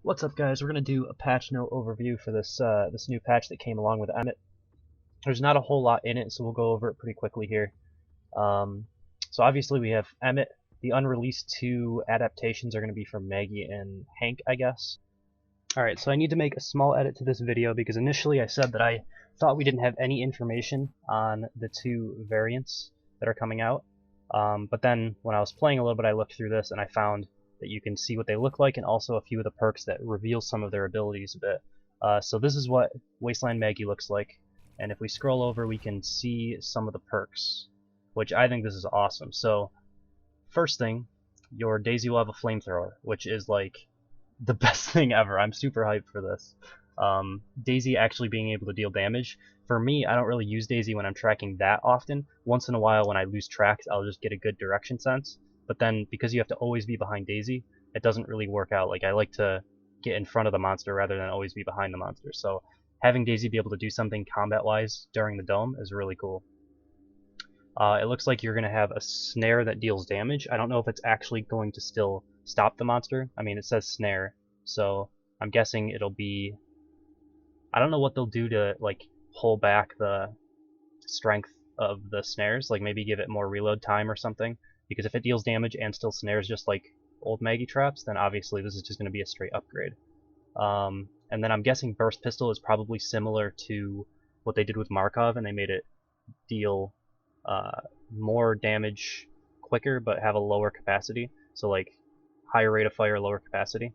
What's up, guys? We're gonna do a patch note overview for this new patch that came along with E.M.E.T. There's not a whole lot in it, so we'll go over it pretty quickly here. Um, so obviously we have E.M.E.T. The unreleased two adaptations are gonna be from Maggie and Hank, I guess. Alright, so I need to make a small edit to this video because initially I said that I thought we didn't have any information on the two variants that are coming out. But then when I was playing a little bit, I looked through this and I found that you can see what they look like and also a few of the perks that reveal some of their abilities a bit. So this is what Wasteland Maggie looks like, and if we scroll over we can see some of the perks, which I think this is awesome. So first thing, your Daisy will have a flamethrower, which is like the best thing ever. I'm super hyped for this. Daisy actually being able to deal damage. For me, I don't really use Daisy when I'm tracking that often. Once in a while when I lose tracks, I'll just get a good direction sense. But then, because you have to always be behind Daisy, it doesn't really work out. Like, I like to get in front of the monster rather than always be behind the monster. So having Daisy be able to do something combat-wise during the dome is really cool. It looks like you're going to have a snare that deals damage. I don't know if it's actually going to still stop the monster. I mean, it says snare, so I'm guessing it'll be... I don't know what they'll do to, like, pull back the strength of the snares. Like, maybe give it more reload time or something. Because if it deals damage and still snares just like old Maggie traps, then obviously this is just going to be a straight upgrade. And then I'm guessing Burst Pistol is probably similar to what they did with Markov, and they made it deal more damage quicker but have a lower capacity. So like higher rate of fire, lower capacity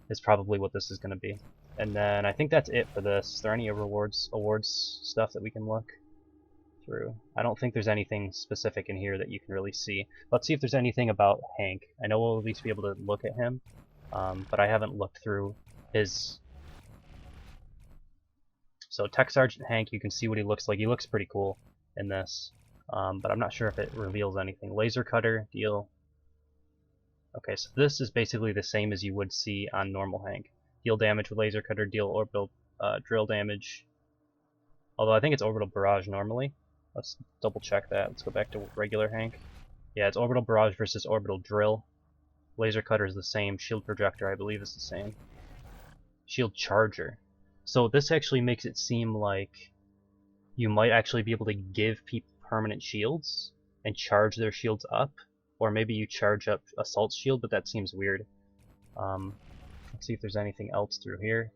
is probably what this is going to be. And then I think that's it for this. Is there any awards stuff that we can look through? I don't think there's anything specific in here that you can really see. Let's see if there's anything about Hank. I know we'll at least be able to look at him, but I haven't looked through his... So Tech Sergeant Hank, you can see what he looks like. He looks pretty cool in this, but I'm not sure if it reveals anything. Laser Cutter, deal... Okay, so this is basically the same as you would see on normal Hank. Deal damage with Laser Cutter, deal orbital drill damage. Although I think it's orbital barrage normally. Let's double check that. Let's go back to regular Hank. Yeah, it's orbital barrage versus orbital drill. Laser cutter is the same. Shield projector, I believe, is the same. Shield charger. So this actually makes it seem like you might actually be able to give people permanent shields and charge their shields up. Or maybe you charge up assault shield, but that seems weird. Let's see if there's anything else through here.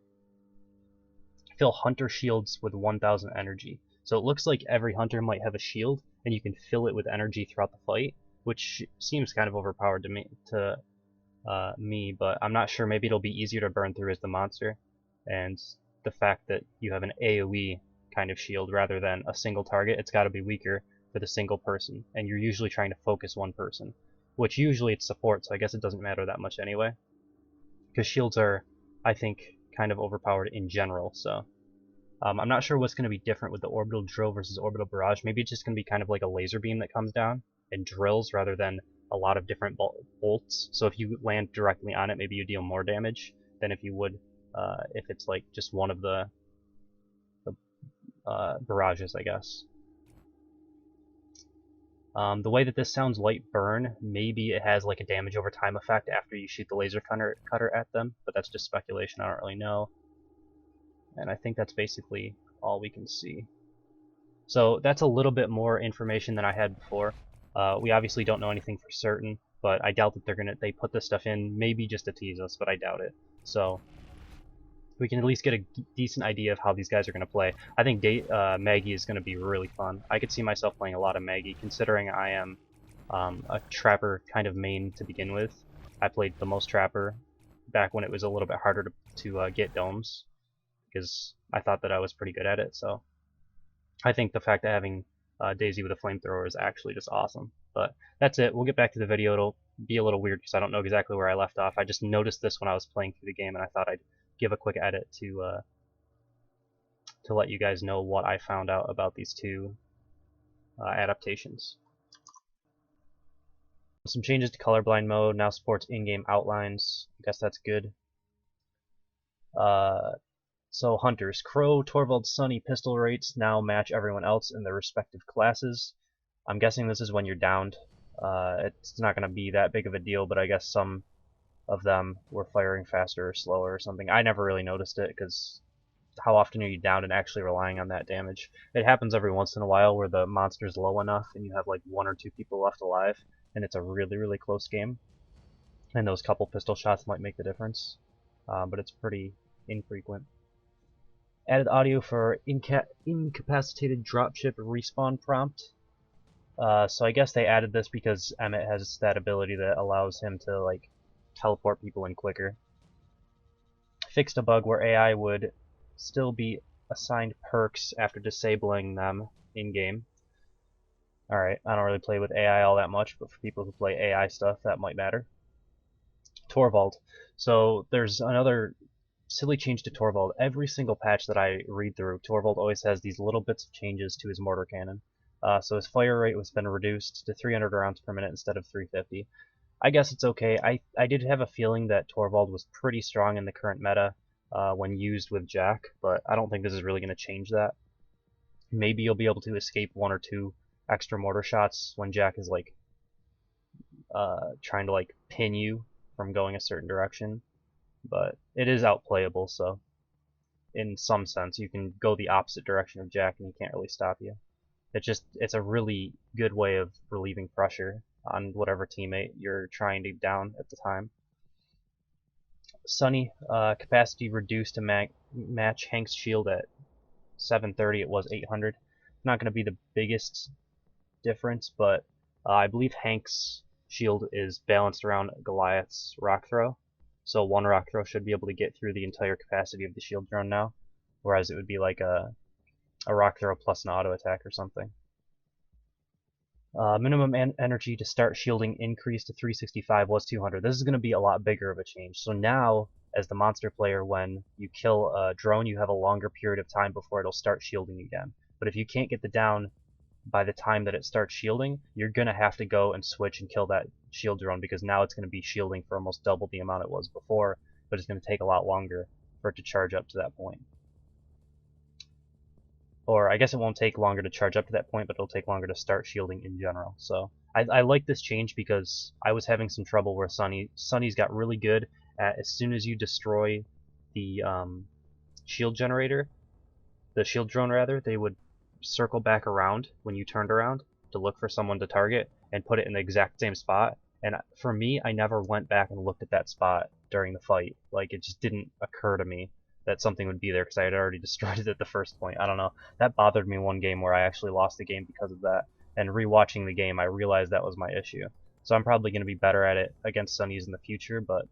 Fill hunter shields with 1000 energy. So it looks like every hunter might have a shield, and you can fill it with energy throughout the fight, which seems kind of overpowered to me, but I'm not sure. Maybe it'll be easier to burn through as the monster, and the fact that you have an AoE kind of shield rather than a single target, it's got to be weaker for the single person, and you're usually trying to focus one person, which usually it's support, so I guess it doesn't matter that much anyway, because shields are, I think, kind of overpowered in general. So I'm not sure what's going to be different with the orbital drill versus orbital barrage. Maybe it's just going to be kind of like a laser beam that comes down and drills rather than a lot of different bolts. So if you land directly on it, maybe you deal more damage than if you would if it's like just one of the barrages, I guess. The way that this sounds light burn, maybe it has like a damage over time effect after you shoot the laser cutter at them, but that's just speculation. I don't really know. And I think that's basically all we can see. So that's a little bit more information than I had before. We obviously don't know anything for certain, but I doubt that they put this stuff in maybe just to tease us, but I doubt it. So we can at least get a decent idea of how these guys are going to play. I think Maggie is going to be really fun. I could see myself playing a lot of Maggie, considering I am a Trapper kind of main to begin with. I played the most Trapper back when it was a little bit harder to get domes, because I thought that I was pretty good at it. So I think the fact that having Daisy with a flamethrower is actually just awesome. But that's it. We'll get back to the video. It'll be a little weird because I don't know exactly where I left off. I just noticed this when I was playing through the game, and I thought I'd give a quick edit to let you guys know what I found out about these two adaptations. Some changes to colorblind mode. Now supports in-game outlines. I guess that's good. So hunters, Crow, Torvald, Sunny pistol rates now match everyone else in their respective classes. I'm guessing this is when you're downed. It's not going to be that big of a deal, but I guess some of them were firing faster or slower or something. I never really noticed it because how often are you down and actually relying on that damage? It happens every once in a while where the monster's low enough and you have like 1 or 2 people left alive and it's a really, really close game. And those couple pistol shots might make the difference. But it's pretty infrequent. Added audio for incapacitated dropship respawn prompt. So I guess they added this because E.M.E.T has that ability that allows him to like teleport people in quicker. Fixed a bug where AI would still be assigned perks after disabling them in-game. Alright, I don't really play with AI all that much, but for people who play AI stuff, that might matter. Torvald. So there's another silly change to Torvald. Every single patch that I read through, Torvald always has these little bits of changes to his mortar cannon. So his fire rate has been reduced to 300 rounds per minute instead of 350. I guess it's okay. I did have a feeling that Torvald was pretty strong in the current meta when used with Jack, but I don't think this is really going to change that. Maybe you'll be able to escape 1 or 2 extra mortar shots when Jack is like trying to like pin you from going a certain direction, but it is outplayable, so in some sense you can go the opposite direction of Jack and he can't really stop you. It's a really good way of relieving pressure on whatever teammate you're trying to down at the time. Sunny, capacity reduced to match Hank's shield at 730. It was 800. Not going to be the biggest difference, but I believe Hank's shield is balanced around Goliath's rock throw. So one rock throw should be able to get through the entire capacity of the shield drone now, whereas it would be like a rock throw plus an auto attack or something. Minimum energy to start shielding increased to 365 was 200. This is going to be a lot bigger of a change. So now, as the monster player, when you kill a drone, you have a longer period of time before it'll start shielding again. But if you can't get the down by the time that it starts shielding, you're going to have to go and switch and kill that shield drone, because now it's going to be shielding for almost double the amount it was before, but it's going to take a lot longer for it to charge up to that point. Or I guess it won't take longer to charge up to that point, but it'll take longer to start shielding in general. So I like this change because I was having some trouble where Sunny's got really good at, as soon as you destroy the shield generator, the shield drone rather, they would circle back around when you turned around to look for someone to target and put it in the exact same spot. And for me, I never went back and looked at that spot during the fight. Like, it just didn't occur to me that something would be there because I had already destroyed it at the first point. I don't know. That bothered me one game where I actually lost the game because of that. And rewatching the game, I realized that was my issue. So I'm probably going to be better at it against Sunny's in the future, but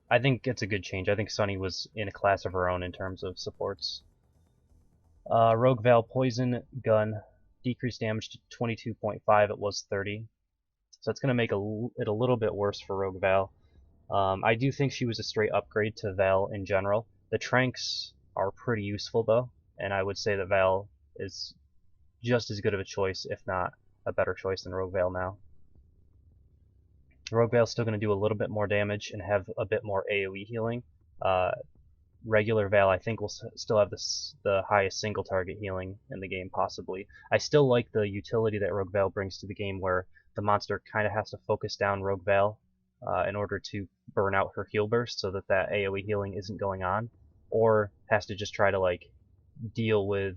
I think it's a good change. I think Sunny was in a class of her own in terms of supports. Rogue Val Poison Gun decreased damage to 22.5. It was 30. So it's going to make it a little bit worse for Rogue Val. I do think she was a straight upgrade to Val in general. The Tranks are pretty useful though, and I would say that Val is just as good of a choice, if not a better choice than Rogue Val now. Rogue Val's still going to do a little bit more damage and have a bit more AoE healing. Regular Val, I think, will still have the highest single target healing in the game, possibly. I still like the utility that Rogue Val brings to the game, where the monster kind of has to focus down Rogue Val in order to burn out her heal burst so that AoE healing isn't going on, or has to just try to like deal with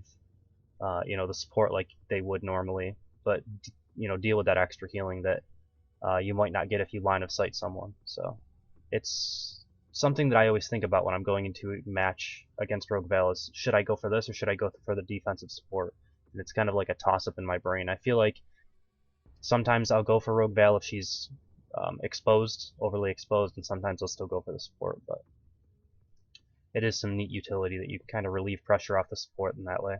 the support like they would normally, but deal with that extra healing that you might not get if you line of sight someone. So it's something that I always think about when I'm going into a match against Rogue Val is, should I go for this or should I go for the defensive support? And it's kind of like a toss-up in my brain. I feel like sometimes I'll go for Rogue Val if she's overly exposed, and sometimes I'll still go for the support, but it is some neat utility that you can kind of relieve pressure off the support in that way.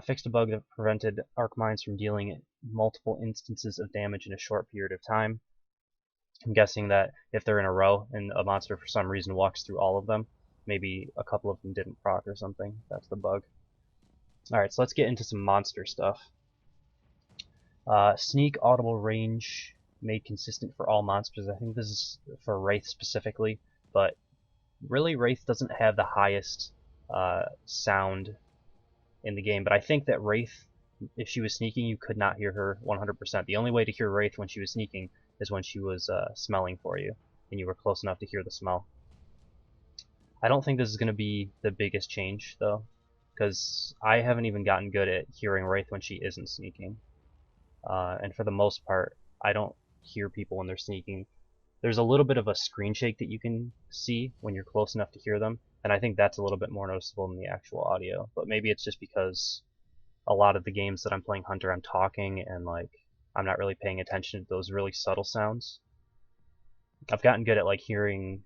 Fixed a bug that prevented arc mines from dealing multiple instances of damage in a short period of time. I'm guessing that if they're in a row and a monster for some reason walks through all of them, maybe a couple of them didn't proc or something. That's the bug. Alright, so let's get into some monster stuff. Sneak audible range made consistent for all monsters. I think this is for Wraith specifically, but really Wraith doesn't have the highest sound in the game, but I think that Wraith, if she was sneaking, you could not hear her 100%. The only way to hear Wraith when she was sneaking is when she was smelling for you, and you were close enough to hear the smell. I don't think this is going to be the biggest change, though, because I haven't even gotten good at hearing Wraith when she isn't sneaking. And for the most part, I don't hear people when they're sneaking. There's a little bit of a screen shake that you can see when you're close enough to hear them, and I think that's a little bit more noticeable than the actual audio. But maybe it's just because a lot of the games that I'm playing Hunter, I'm talking and like I'm not really paying attention to those really subtle sounds. I've gotten good at like hearing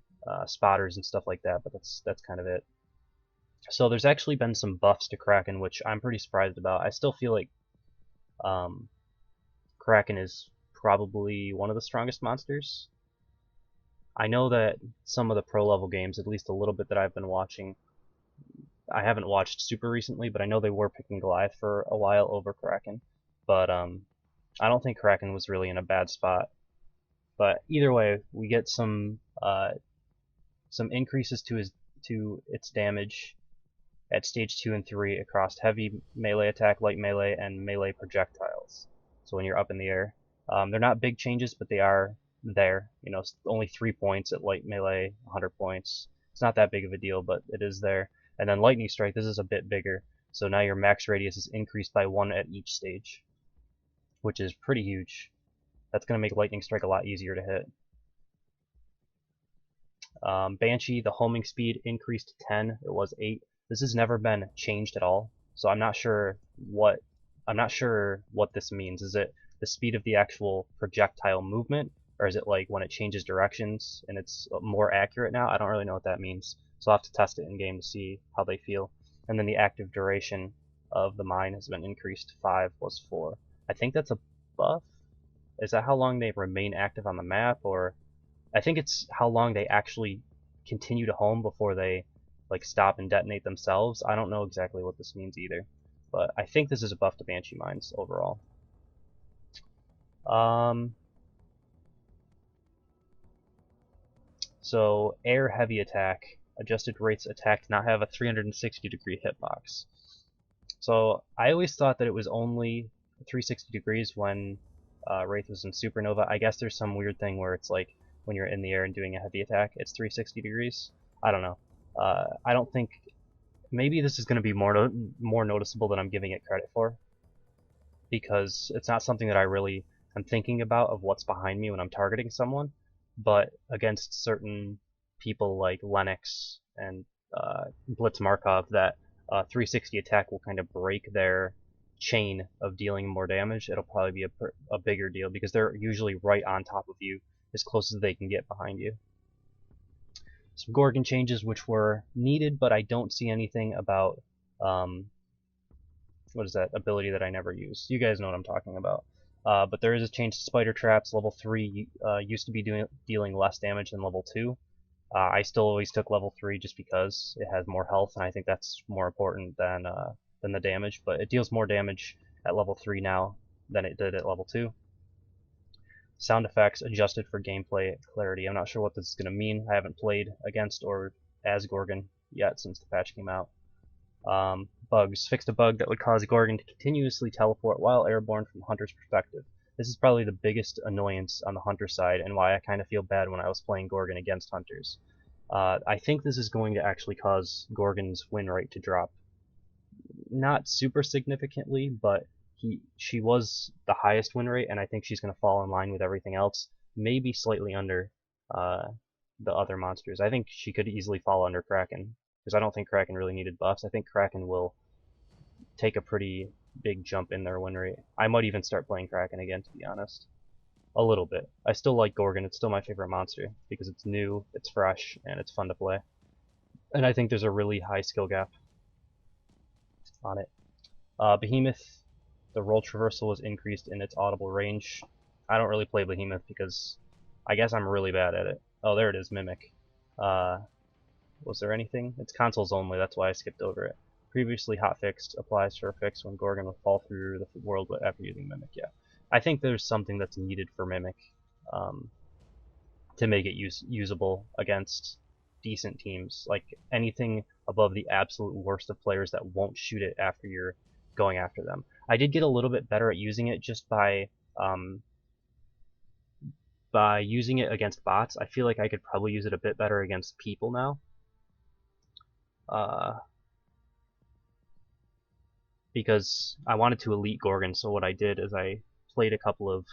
spotters and stuff like that, but that's kind of it. So there's actually been some buffs to Kraken, which I'm pretty surprised about. I still feel like um, Kraken is probably one of the strongest monsters. I know that some of the pro level games, at least a little bit that I've been watching, I haven't watched super recently, but I know they were picking Goliath for a while over Kraken. But I don't think Kraken was really in a bad spot. But either way, we get some increases to its damage at stage 2 and 3 across heavy melee attack, light melee, and melee projectiles. So when you're up in the air, they're not big changes, but they are there. You know, only 3 points at light melee, 100 points. It's not that big of a deal, but it is there. And then lightning strike, this is a bit bigger. So now your max radius is increased by 1 at each stage, which is pretty huge. That's going to make lightning strike a lot easier to hit. Banshee, the homing speed increased to 10. It was 8. This has never been changed at all, so I'm not sure what this means. Is it the speed of the actual projectile movement, or is it like when it changes directions and it's more accurate now? I don't really know what that means, so I'll have to test it in game to see how they feel. And then the active duration of the mine has been increased to 5, was 4. I think that's a buff. Is that how long they remain active on the map, or I think it's how long they actually continue to home before they like stop and detonate themselves. I don't know exactly what this means either, but I think this is a buff to Banshee mines overall. So air heavy attack, adjusted Wraith's attack to not have a 360-degree hitbox. So I always thought that it was only 360 degrees when Wraith was in Supernova. I guess there's some weird thing where it's like when you're in the air and doing a heavy attack, it's 360 degrees. I don't know. I don't think, maybe this is going to be more noticeable than I'm giving it credit for, because it's not something that I really am thinking about of what's behind me when I'm targeting someone. But against certain people like Lennox and Blitz Markov, that 360 attack will kind of break their chain of dealing more damage. It'll probably be a bigger deal because they're usually right on top of you, as close as they can get behind you. Some Gorgon changes which were needed, but I don't see anything about what is that ability that I never use. You guys know what I'm talking about. But there is a change to Spider Traps. Level 3 used to be dealing less damage than level 2. I still always took level 3 just because it has more health, and I think that's more important than the damage. But it deals more damage at level 3 now than it did at level 2. Sound effects adjusted for gameplay clarity. I'm not sure what this is going to mean. I haven't played against or as Gorgon yet since the patch came out. Bugs. Fixed a bug that would cause Gorgon to continuously teleport while airborne from Hunter's perspective. This is probably the biggest annoyance on the Hunter side, and why I kind of feel bad when I was playing Gorgon against Hunters. I think this is going to actually cause Gorgon's win rate to drop. Not super significantly, but she was the highest win rate, and I think she's going to fall in line with everything else, maybe slightly under the other monsters. I think she could easily fall under Kraken, because I don't think Kraken really needed buffs. I think Kraken will take a pretty big jump in their win rate. I might even start playing Kraken again, to be honest. A little bit. I still like Gorgon. It's still my favorite monster, because it's new, it's fresh, and it's fun to play. And I think there's a really high skill gap on it. Behemoth, the roll traversal was increased in its audible range. I don't really play Behemoth because I guess I'm really bad at it. Oh, there it is, Mimic. Was there anything? It's consoles only, that's why I skipped over it. Previously hotfixed applies for a fix when Gorgon will fall through the world after using Mimic. Yeah, I think there's something that's needed for Mimic to make it usable against decent teams. Like anything above the absolute worst of players that won't shoot it after you're going after them. I did get a little bit better at using it just by by using it against bots, I feel like I could probably use it a bit better against people now. Because I wanted to elite Gorgon, so what I did is I played a couple of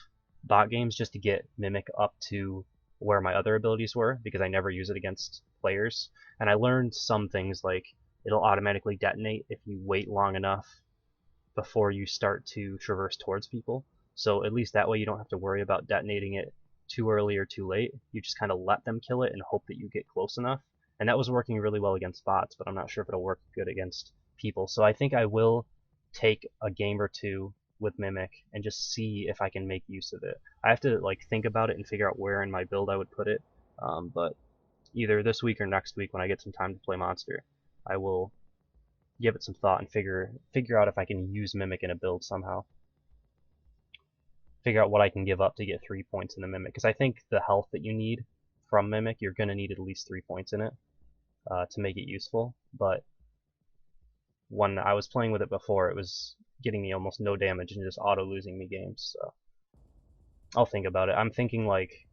bot games just to get Mimic up to where my other abilities were, because I never use it against players. And I learned some things like it'll automatically detonate if you wait long enough before you start to traverse towards people. So at least that way you don't have to worry about detonating it too early or too late. You just kind of let them kill it and hope that you get close enough. And that was working really well against bots, but I'm not sure if it'll work good against people. So I think I will take a game or two with Mimic and just see if I can make use of it. I have to like think about it and figure out where in my build I would put it. But either this week or next week when I get some time to play Monster, I will give it some thought and figure out if I can use Mimic in a build somehow. Figure out what I can give up to get 3 points in the Mimic, because I think the health that you need from Mimic, you're going to need at least 3 points in it to make it useful. But when I was playing with it before, it was getting me almost no damage and just auto losing me games. So I'll think about it. I'm thinking like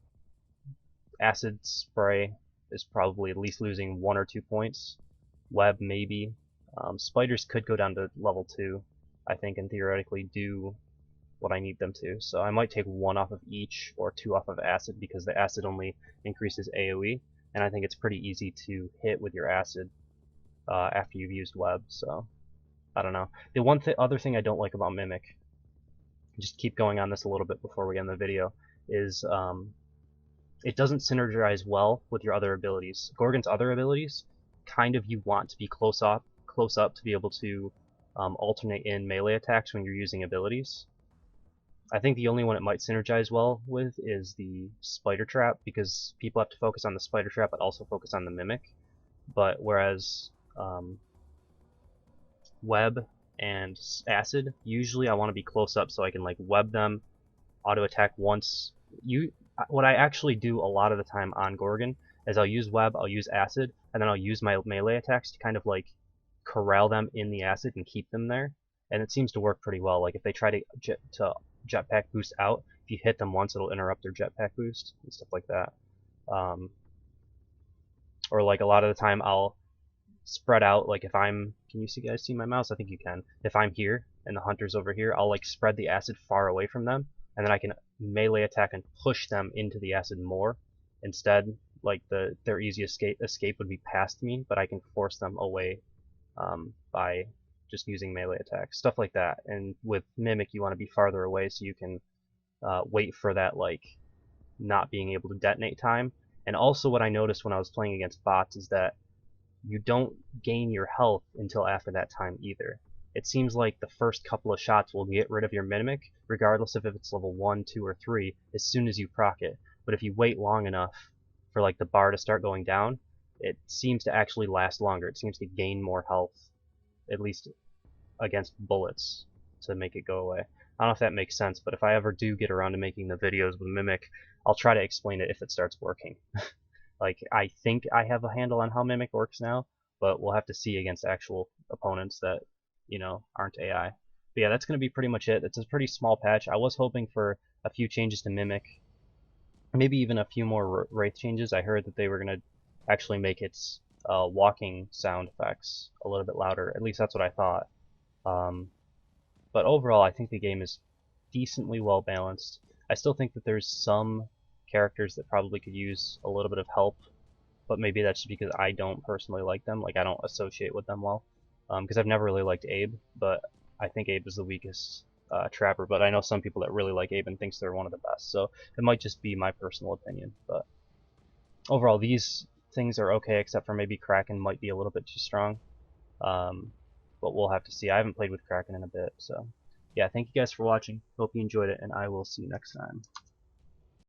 Acid Spray is probably at least losing 1 or 2 points. Web maybe. Spiders could go down to level 2, I think, and theoretically do what I need them to. So I might take 1 off of each or 2 off of Acid, because the Acid only increases AoE, and I think it's pretty easy to hit with your Acid after you've used Web. So I don't know. The other thing I don't like about Mimic, just keep going on this a little bit before we end the video, is it doesn't synergize well with your other abilities. Gorgon's other abilities, kind of you want to be close up to be able to alternate in melee attacks when you're using abilities. I think the only one it might synergize well with is the Spider Trap, because people have to focus on the Spider Trap but also focus on the Mimic. But whereas Web and Acid, usually I want to be close up so I can like web them, auto attack once. What I actually do a lot of the time on Gorgon is I'll use Web, I'll use Acid, and then I'll use my melee attacks to kind of like corral them in the Acid and keep them there. And it seems to work pretty well. Like if they try to jetpack boost out, if you hit them once, it'll interrupt their jetpack boost and stuff like that. Or like a lot of the time I'll spread out, like if I'm, can you guys see my mouse? I think you can. If I'm here and the hunter's over here, I'll like spread the Acid far away from them, and then I can melee attack and push them into the Acid more. Instead, like their easy escape would be past me, but I can force them away by just using melee attacks, stuff like that. And with Mimic, you want to be farther away so you can wait for that like not being able to detonate time. And also what I noticed when I was playing against bots is that you don't gain your health until after that time either. It seems like the first couple of shots will get rid of your Mimic, regardless of if it's level 1, 2, or 3, as soon as you proc it. But if you wait long enough for like the bar to start going down, it seems to actually last longer. It seems to gain more health, at least against bullets, to make it go away. I don't know if that makes sense, but if I ever do get around to making the videos with Mimic, I'll try to explain it if it starts working. Like, I think I have a handle on how Mimic works now, but we'll have to see against actual opponents that, you know, aren't AI. But yeah, that's going to be pretty much it. It's a pretty small patch. I was hoping for a few changes to Mimic, maybe even a few more Wraith changes. I heard that they were going to actually make its walking sound effects a little bit louder. At least that's what I thought. But overall, I think the game is decently well balanced. I still think that there's some characters that probably could use a little bit of help, but maybe that's just because I don't personally like them. Like, I don't associate with them well, because I've never really liked Abe, but I think Abe is the weakest trapper. But I know some people that really like Abe and thinks they're one of the best, so it might just be my personal opinion. But overall, these things are okay, except for maybe Kraken might be a little bit too strong. But we'll have to see. I haven't played with Kraken in a bit, so yeah, thank you guys for watching. Hope you enjoyed it, and I will see you next time.